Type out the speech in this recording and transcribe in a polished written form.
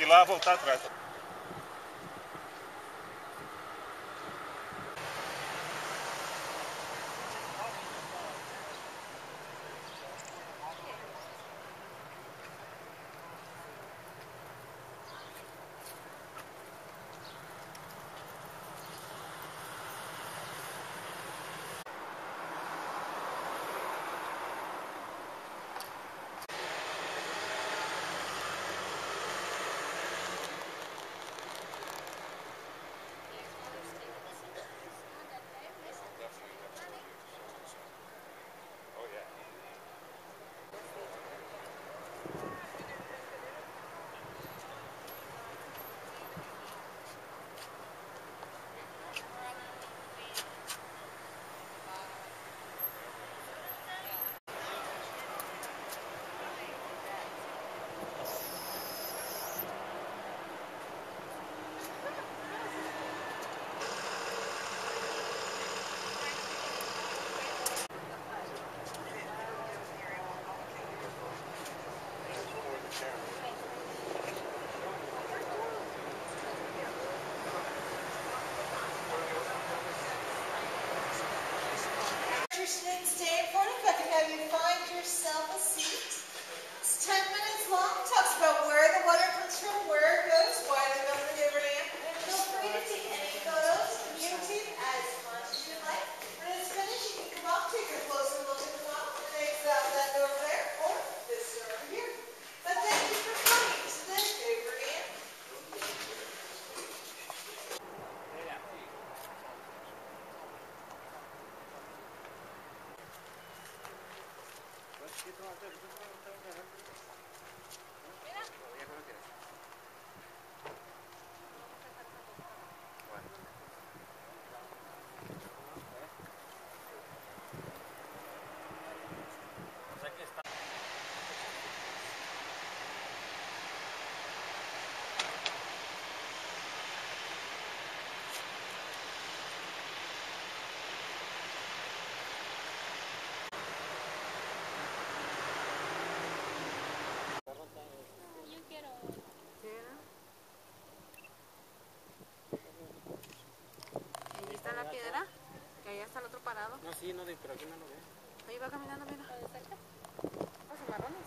lá voltar atrás. Stay for if I can have you find yourself a seat. It's 10 minutes long. Talks about where the water comes from, where it goes, why they built the Hoover Dam. Feel free to take any photos, communicate as much as you like. When it's finished, you can come up, take a closer look at the model, and exit out that door over there, or this door over here. But thank you for coming to the Hoover Dam. Ahí está la piedra, que allá está el otro parado. No, sí, no, pero aquí no lo veo. Ahí va caminando, mira. Los marrones.